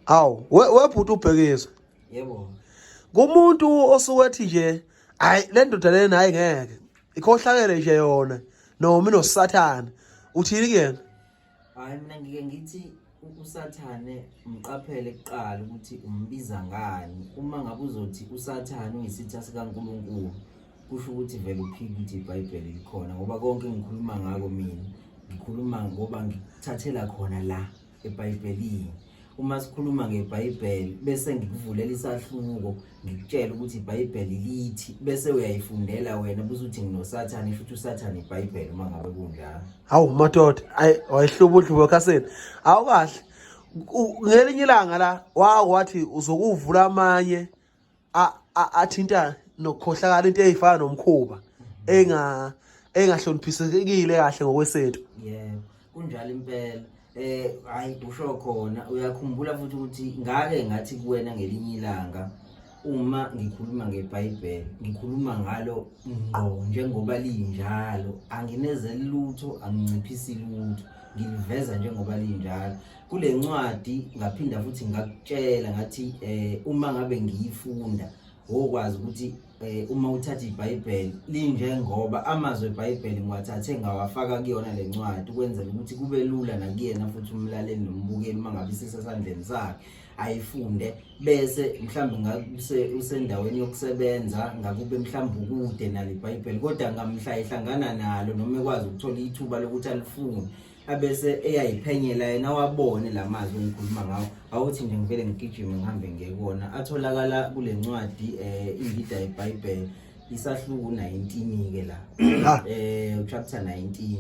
Awu, webhuta uBhekizwi. Yebo. Kumuntu osukethi nje, hayi le ndoda lena hayi ngeke. Ikhohlakele nje yona noma inosathana. Uthini kuyena? Hayi mina ngike ngithi usathane umqaphele kuqala ukuthi umbiza ngani. Uma ngabe uzothi usathane uyisitha sikaNkulunkulu, kusho ukuthi vele uphika ukuthi iBhayibheli likhona ngoba konke ngikhuluma ngako mina ngikhuluma ngoba ngithathela khona la eBhayibhelini. Uma sikhuluma ngeBhayibheli bese ngikuvulela isahluko ngikutshela ukuthi iBhayibheli lithi bese uyayifundela wena buzuthi nginosathane futhi usathane iBhayibheli uma ngabe kunjalo. Hawu madoda, ayi wayihluba udlubo khasini. Awu kahle. Ngelinye ilanga la wathi uzokuvula amanye athinta nokukhohlakala into ezifana nomkhuba engahloniphisekile kahle ngokwesethu. Yebo, kunjalo impela. Hayi usho khona uyakhumbula futhi ukuthi ngake ngathi kuwena ngelinye ilanga uma ngikhuluma ngeBhayibheli ngikhuluma ngalo ngqo njengoba linjalo, anginezeli lutho, anginciphisi lutho, ngiliveza njengoba linjalo. Kule ncwadi ngaphinda futhi ngakutshela ngathi uma ngabe ngiyifunda okwazi ukuthi uma uthatha iBhayibheli linjengoba amazwi eBhayibheli ngiwathathe ngawafaka kuyona le ncwadi ukwenzela ukuthi kube lula nakuyena futhi umlaleli nombukeli mangabe isesandleni sakhe ayifunde bese mhlambe ngakuse usendaweni yokusebenza ngakube mhlambe ukude nale iBhayibheli kodwa ngamhla ehlangana nalo noma ekwazi ukuthola ithuba lokuthi alifunde abese eyayiphenyela yena wabone lamazwi engikhuluma ngawo awuthi nje ngivele ngigijime ngihambe ngekona atholakala kule ncwadi indida yeBhayibheli isahluko 19 ke la chapter 19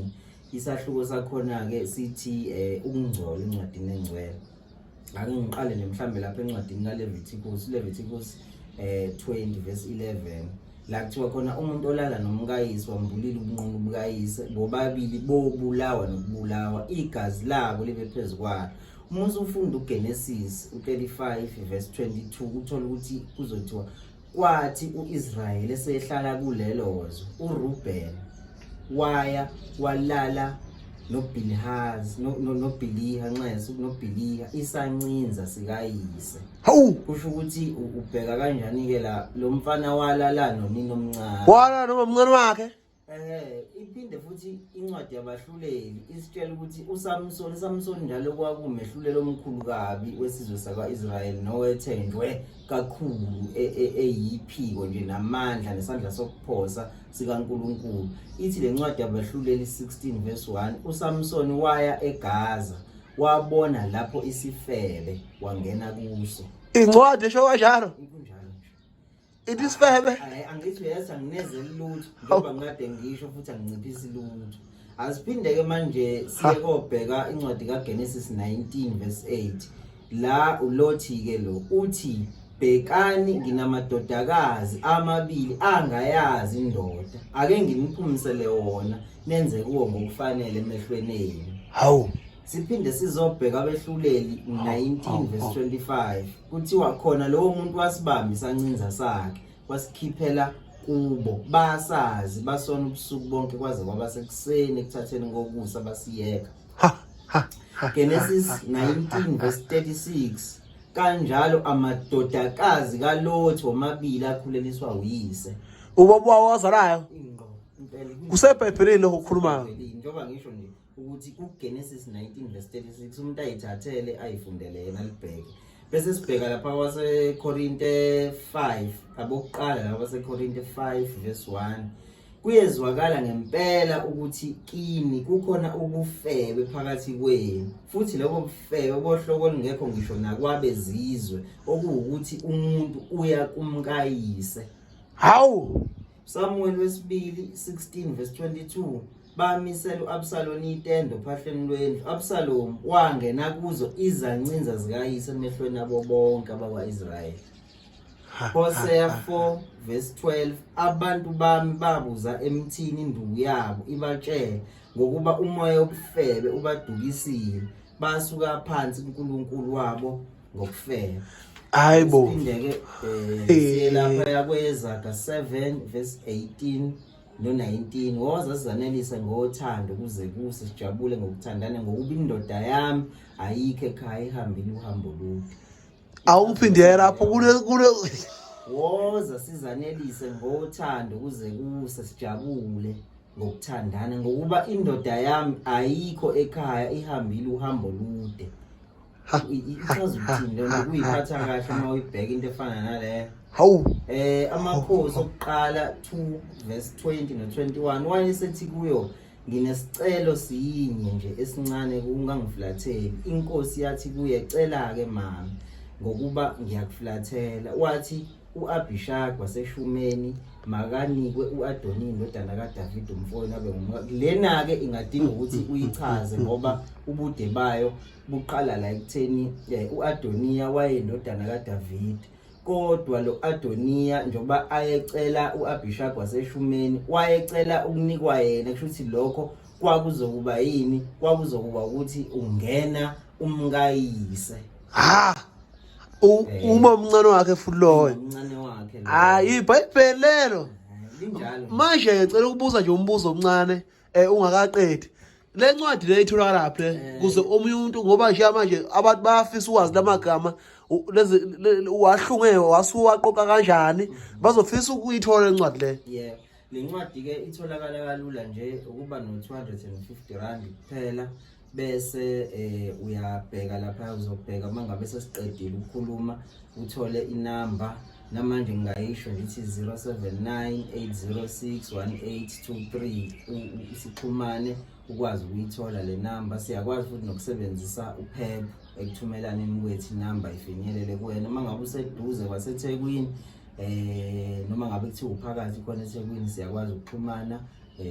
isahluko sakhona ke sithi ukungcola encwadini engcwele. Ake ngiqale nje mhlambe lapha encwadini kaLeviticus 20 verse 11 la kuthiwa khona umuntu olala nomkayise wambulile ubunqunu bukayise bobabili bobulawa nokubulawa igazi labo libe phezukwalo. Uma usufunda uGenesis 35 verse 22 uthola ukuthi kuzothiwa kwathi uIsrayeli esehlala kulelozwe uRuben waya walala noBilhaz noBiliha nxese noBiliha isancinza sikayise. Hawu kusho ukuthi ubheka kanjani ke la lo mfana walala nonini omncane wala noma umncane wakhe. Iphinde futhi incwadi yabahluleli isitshela ukuthi uSamson njalo kwakumehlulela omkhulu kabi wesizwe sakwaIsrayeli nowethenjwe kakhulu eyiphiko nje namandla nesandla sokuphosa sikaNkulunkulu. Ithi le ncwadi yabahluleli 16 verse 1 uSamson waya eGaza wabona lapho isifebe wangena kuso. Incwadi esho kanjalo. It is febe. Angithi uyeza nginezeli lutho ngoba ngade ngisho futhi anginciphisi lutho. Asiphinde ke manje siye kobheka incwadi kaGenesis 19 verse 8 la ulothi ke lo uthi bhekani nginamadodakazi amabili angayazi indoda ake ngimphumsele wona nenze kuwo ngokufanele emehlweni enu. Hawu Siphinde sizobheka abehluleli 19 verse 25 kuthiwa khona lowo muntu wasibamba isancinza sakhe wasikhiphela kubo basazi basona ubusuku bonke kwaze kwaba sekuseni ekuthatheni ngokusa basiyeka. Genesis 19 verse 36 kanjalo amadodakazi kaLothi omabili akhuleliswa uyise. ubaba wazalayo Ingqo impela kuseBhayibhelini lokho ukukhuluma njengoba ngisho nje ukuthi kuGenesis 19 verse 36 umuntu ayithathele ayifundele yena libheke. Bese sibheka lapha kwaseKorinte 5 abokuqala lapha kwaseKorinte 5 verse 1 kuyezwakala ngempela ukuthi kini kukhona ubufebe phakathi kwenu futhi lobo bufebe bohloko lingekho ngisho nakwabezizwe okuwukuthi umuntu uya kumkayise. Hawu Samuel wesibili 16 verse 22 bamisela uAbsalom itendo phahleni lwendlu. Absalom wangena kuzo izancinza zikayise emehlweni abo bonke abakwaIsrayeli. Hosea 4 verse 12 abantu bami babuza emthini induku yabo ibatshela ngokuba umoya obufebe ubadukisile basuka phansi uNkulunkulu wabo ngokufeba. hayibo Indeke siyelapha yakweZaga 7 verse 18 no19 woza sizanelisa ngothando kuze kuse sijabule ngokuthandana ngokuba indoda yami ayikho ekhaya ihambile uhambo olude. awungiphindela lapho kule woza sizanelise ngothando kuze kuse sijabule ngokuthandana ngokuba indoda yami ayikho ekhaya ihambile uhambo olude. Ichaza ukuthini lento kuyiphatha kahle uma uyibheka into efana nale. Hawu Amakhosi okuqala 2 verse 20 no 21 wayesethi kuyo nginesicelo siyinye nje esincane ungangiflatheli. Inkosi yathi kuye cela ke mama ngokuba ngiyakuflathela. Wathi uAbishag waseshumeni makanikwe uAdoni indodana kaDavid umfowenu abe ngumka. Lena ke ingadinga ukuthi uyichaze ngoba ubude bayo buqala la ekutheni uAdoniya wayendodana kaDavid. Kodwa lo Adoniya njoba ayecela uAbishag waseshumeni wayecela ukunikwa yena kusho ukuthi lokho kwakuzokuba yini kwakuzokuba ukuthi ungena umkayise. Uma umncane wakhe futhi loyo. Umncane wakhe lo. Hayi iBhayibheli lelo. Linjalo. Manje ngicela ukubuza nje umbuzo omncane ungakaqedi. Le ncwadi le itholakala lapha kuze umuntu ngoba nje manje abantu bayafisa ukwazi lamagama lezi wahlunge wasuwaqoqa kanjani bazofisa ukuyithola lencwadi le. Yeah. Le ncwadi ke itholakala kalula nje ukuba no 250 rand kuphela bese uyabheka lapha uzobheka mangabe sesiqedile ukukhuluma uthole inamba namanje ngayisho ngithi 0798061823 usixhumane ukwazi ukuyithola le namba. Siyakwazi futhi nokusebenzisa uphep ekuthumelaneni kwethu inamba ifinyelele kuwena mangabe useduze kwaseThekwini noma ngabe kuthiwa uphakathi khona eThekwini siyakwazi ukuxhumana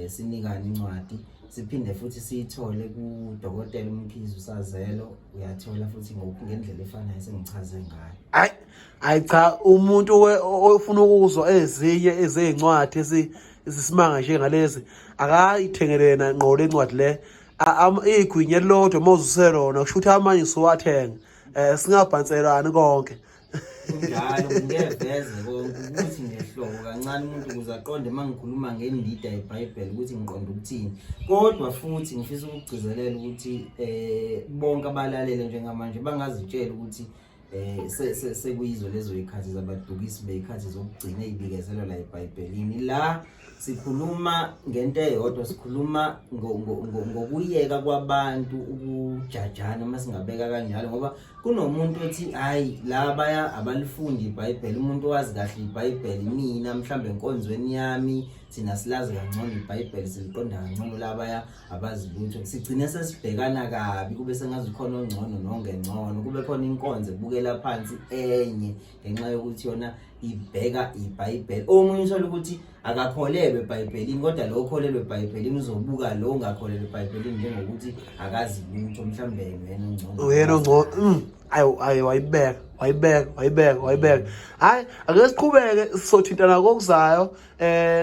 sinikane incwadi siphinde futhi siyithole kuDokotela Bhekizwi Sazelo. Uyathola futhi ngendlela efanayo sengichaze ngayo. Hayi cha umuntu ofuna ukuzwa ezinye ezincwadi esisimanga njengalezi akayithengelena ngqo lencwadi le igwinye lodwa mawuzuselona kusho ukuthi amanye siwathenga singabhanselani konke. Njalo ngiyeveze konke ukuthi ngehlobo kancane umuntu ukuze aqonde mangikhuluma ngendida yeBhayibheli ukuthi ngiqonda ukuthini. Kodwa futhi ngifisa ukugcizelela ukuthi bonke abalalele njengamanje bangazitshela ukuthi sekuyizo lezo ikhathi zabadukisi beyikhathi zokugcina ezibikezelwa la eBhayibhelini. La sikhuluma ngento eyodwa, sikhuluma ngokuyeka kwabantu ukujajana masingabeka kanjalo ngoba kunomuntu othi hayi la baya abalifundi iBhayibheli. Umuntu wazi kahle iBhayibheli mina mhlambe enkonzweni yami thina silazi kangcono iBhayibheli siliqonda kangcono la baya abazi lutho. Sigcine sesibhekana kabi kube sengazi khona ongcono nongengcono kube khona inkonzo ebukela phansi enye ngenxa yokuthi yona ibheka iBhayibheli. Omunye uthola ukuthi akakholelwe eBhayibhelini kodwa lo okholelwe eBhayibhelini uzobuka lo ongakholelwe eBhayibhelini njengokuthi akazi lutho mhlambe yena ongcono. Uyena ongcono ayi wayibeka. Hayi ake siqhubeke sizothintana kokuzayo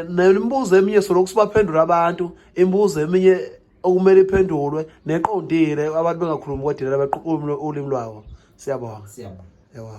nemibuzo eminye soloku sibaphendula abantu imibuzo eminye okumele iphendulwe neqondile abantu bengakhulumi kodwa beqhuluma ulimi lwabo. Siyabonga. Siyabonga. Yebo.